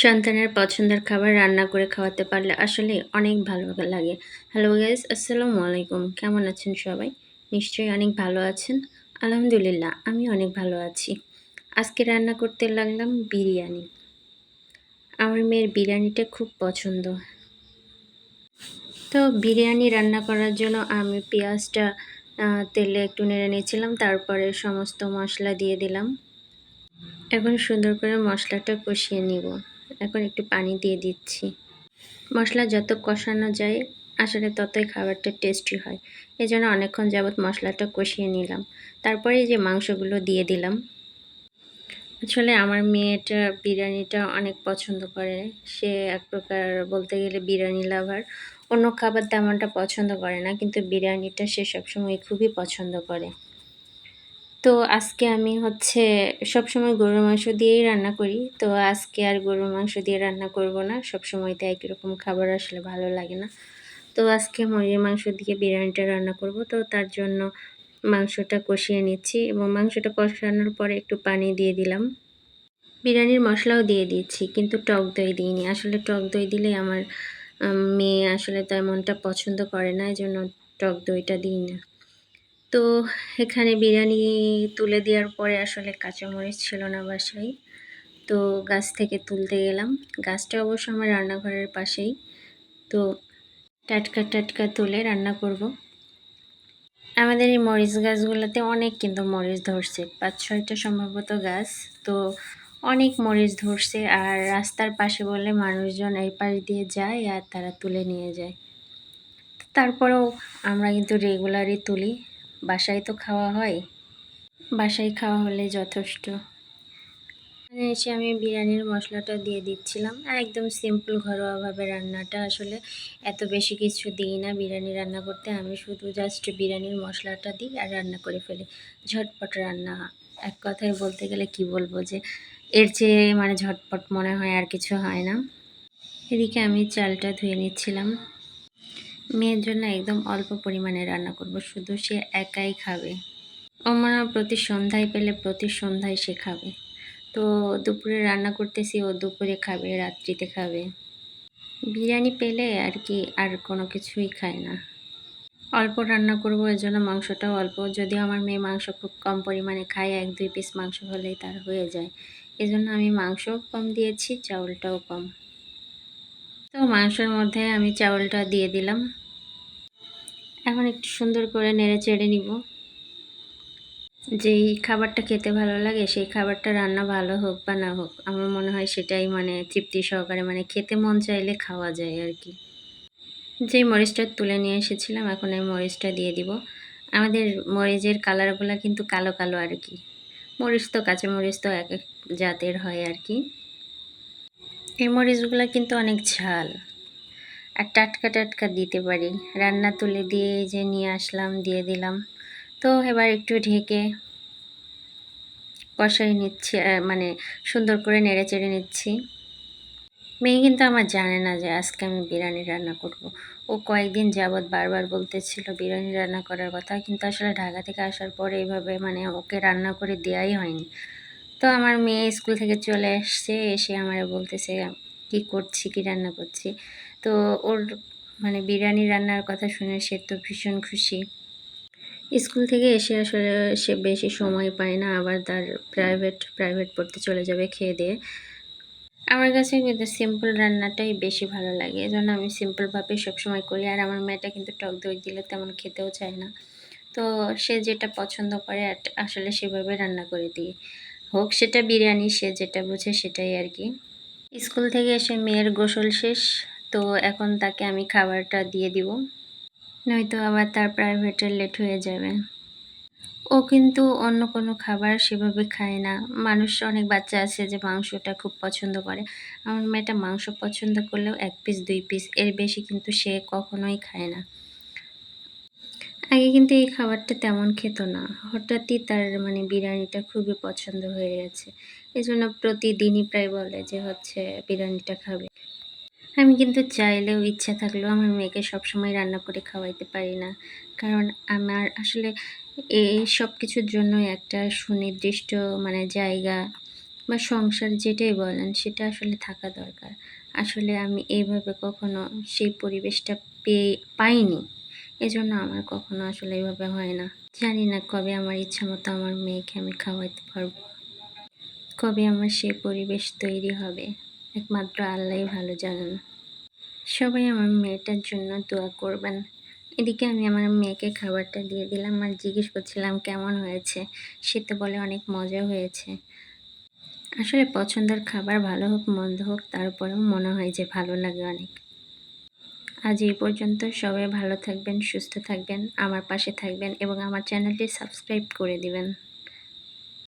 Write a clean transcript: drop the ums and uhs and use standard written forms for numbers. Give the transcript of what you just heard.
সন্তানের পছন্দের খাবার রান্না করে খাওয়াতে পারলে আসলে অনেক ভালো লাগে। হ্যালো গাইস, আসসালামু আলাইকুম। কেমন আছেন সবাই? নিশ্চয়ই অনেক ভালো আছেন। আলহামদুলিল্লাহ, আমি অনেক ভালো আছি। আজকে রান্না করতে লাগলাম বিরিয়ানি। আমার মেয়ের বিরিয়ানিটা খুব পছন্দ। তো বিরিয়ানি রান্না করার জন্য আমি পেঁয়াজটা তেলে একটু নেড়ে নিয়েছিলাম। তারপরে সমস্ত মসলা দিয়ে দিলাম। এখন সুন্দর করে মসলাটা কষিয়ে নিব। এখন একটু পানি দিয়ে দিচ্ছি। মশলা যত কষানো যায় আসলে ততই খাবারটা টেস্টি হয়। এজন্য অনেকক্ষণ যাবৎ মশলাটা কষিয়ে নিলাম। তারপরে এই যে মাংসগুলো দিয়ে দিলাম। আসলে আমার মেয়েটা বিরিয়ানিটা অনেক পছন্দ করে। সে এক প্রকার বলতে গেলে বিরিয়ানি লাভার। অন্য খাবার তেমনটা পছন্দ করে না, কিন্তু বিরিয়ানিটা সে সবসময় খুবই পছন্দ করে। তো আজকে আমি সবসময় গরুর মাংস দিয়েই রান্না করি। তো আজকে আর গরুর মাংস দিয়ে রান্না করব না। সবসময় তো একই রকম খাবার আসলে ভালো লাগে না। তো আজকে মুরগির মাংস দিয়ে বিরিয়ানিটা রান্না করব। তো তার জন্য মাংসটা কষিয়ে নিচ্ছি এবং মাংসটা কষানোর পরে একটু পানি দিয়ে দিলাম। বিরিয়ানির মশলাও দিয়ে দিচ্ছি, কিন্তু টক দই দিইনি। আসলে টক দই দিলে আমার মেয়ে আসলে তেমনটা পছন্দ করে না, এজন্য টক দইটা দিই না। তো এখানে বিরিয়ানি তুলে দেওয়ার পরে আসলে কাঁচামরিচ ছিল না বাসায়। তো গাছ থেকে তুলতে গেলাম। গাছটা অবশ্য আমার রান্নাঘরের পাশেই। তো টাটকা টাটকা তুলে রান্না করব। আমাদের এই মরিচ গাছগুলোতে অনেক কিন্তু মরিচ ধরছে, ৫-৬টা সম্ভবত গাছ। তো অনেক মরিচ ধরছে, আর রাস্তার পাশে বলে মানুষজন এই পাশ দিয়ে যায় আর তারা তুলে নিয়ে যায়। তারপরেও আমরা কিন্তু রেগুলারই তুলি। বাসায় তো খাওয়া হয়, বাসায় খাওয়া হলে যথেষ্ট। এখানে এসে আমি বিরিয়ানির মশলাটা দিয়ে দিচ্ছিলাম। একদম সিম্পল ঘরোয়াভাবে রান্নাটা, আসলে এত বেশি কিছু দিই না বিরিয়ানি রান্না করতে। আমি শুধু জাস্ট বিরিয়ানির মশলাটা দিই আর রান্না করে ফেলি। ঝটপট রান্না। এক কথায় বলতে গেলে কি বলবো, যে এর চেয়ে মানে ঝটপট মনে হয় আর কিছু হয় না। এদিকে আমি চালটা ধুয়ে নিচ্ছিলাম। মেয়ের জন্য একদম অল্প পরিমাণে রান্না করব, শুধু সে একাই খাবে। ও মনে হয় প্রতি সন্ধ্যায় পেলে প্রতি সন্ধ্যায় সে খাবে। তো দুপুরে রান্না করতেছি, ও দুপুরে খাবে, রাত্রিতে খাবে। বিরিয়ানি পেলে আর কি আর কোনো কিছুই খায় না। অল্প রান্না করব, এর জন্য মাংসটাও অল্প। যদিও আমার মেয়ে মাংস খুব কম পরিমাণে খায়, ১-২ পিস মাংস হলেই তার হয়ে যায়। এজন্য আমি মাংসও কম দিয়েছি, চাউলটাও কম। তো মাংসের মধ্যে আমি চাউলটা দিয়ে দিলাম। এখন একটু সুন্দর করে নেড়ে চেড়ে নিব। যেই খাবারটা খেতে ভালো লাগে সেই খাবারটা রান্না ভালো হোক বা না হোক, আমার মনে হয় সেটাই মানে তৃপ্তি সহকারে মানে খেতে মন চাইলে খাওয়া যায় আর কি। যেই মরিচটা তুলে নিয়ে এসেছিলাম, এখন এই মরিচটা দিয়ে দিব। আমাদের মরিচের কালারগুলো কিন্তু কালো কালো আর কি। মরিচ তো কাঁচা মরিচ তো এক এক জাতের হয় আর কি। এই মরিচগুলো কিন্তু অনেক ঝাল আর টাটকা টাটকা দিতে পারি। রান্না তুলে দিয়ে এই যে নিয়ে আসলাম, দিয়ে দিলাম। তো এবার একটু ঢেকে কষাই নিচ্ছি, মানে সুন্দর করে নেড়ে চেড়ে নিচ্ছি। মেয়ে কিন্তু আমার জানে না যে আজকে আমি বিরিয়ানি রান্না করব। ও কয়েকদিন যাবৎ বারবার বলতেছিল বিরিয়ানি রান্না করার কথা, কিন্তু আসলে ঢাকা থেকে আসার পরে এইভাবে মানে ওকে রান্না করে দেওয়াই হয়নি। তো আমার মেয়ে স্কুল থেকে চলে আসছে, এসে আমার বলতেছে কি করছি, কি রান্না করছি। তো ওর মানে বিরিয়ানি রান্নার কথা শুনে সে তো ভীষণ খুশি। স্কুল থেকে এসে আসলে সে বেশি সময় পায় না, আবার তার প্রাইভেট পড়তে চলে যাবে খেয়ে দিয়ে। আমার কাছে কিন্তু সিম্পল রান্নাটাই বেশি ভালো লাগে, এজন্য আমি সিম্পলভাবে সবসময় করি। আর আমার মেয়েটা কিন্তু টক দই দিলে তেমন খেতেও চায় না। তো সে যেটা পছন্দ করে আসলে সেভাবে রান্না করে দিই। হোক সেটা বিরিয়ানি, সে যেটা বুঝে সেটাই আর কি। স্কুল থেকে এসে মেয়ের গোসল শেষ। তো এখন তাকে আমি খাবারটা দিয়ে দিব, নয়তো আবার তার প্রাইভেটে লেট হয়ে যাবে। ও কিন্তু অন্য কোনো খাবার সেভাবে খায় না। অনেক বাচ্চা আছে যে মাংসটা খুব পছন্দ করে। আমার মেয়েটা মাংস পছন্দ করলেও ১ পিস ২ পিস, এর বেশি কিন্তু সে কখনোই খায় না। আগে কিন্তু এই খাবারটা তেমন খেত না। হঠাৎই তার মানে বিরিয়ানিটা খুবই পছন্দ হয়ে গেছে। এজন্য প্রতিদিনই প্রায় বলে যে বিরিয়ানিটা খাবে। আমি কিন্তু চাইলেও ইচ্ছা থাকলেও আমার মেয়েকে সবসময় রান্না করে খাওয়াইতে পারি না। কারণ আমার আসলে এই সব কিছুর জন্যই একটা সুনির্দিষ্ট মানে জায়গা বা সংসার যেটাই বলেন সেটা আসলে থাকা দরকার। আসলে আমি এইভাবে কখনো সেই পরিবেশটা পাইনি। এজন্য আমার কখনো আসলে এভাবে হয় না। জানি না কবে আমার ইচ্ছামতো আমার মেয়েকে আমি খাওয়াইতে পারবো। কবে আমার সেই পরিবেশ তৈরি হবে? একমাত্র আল্লাহই ভালো জানেন। সবাই আমার মেয়েটার জন্য দোয়া করবেন। এদিকে আমি আমার মেয়েকে খাবারটা দিয়ে দিলাম আর জিজ্ঞেস করছিলাম কেমন হয়েছে? সে তো বলে অনেক মজা হয়েছে। আসলে পছন্দের খাবার ভালো হোক মন্দ হোক তারপরেও মনে হয় যে ভালো লাগে অনেক। আজ এই পর্যন্ত, সবাই ভালো থাকবেন, সুস্থ থাকবেন, আমার পাশে থাকবেন এবং আমার চ্যানেলটি সাবস্ক্রাইব করে দিবেন।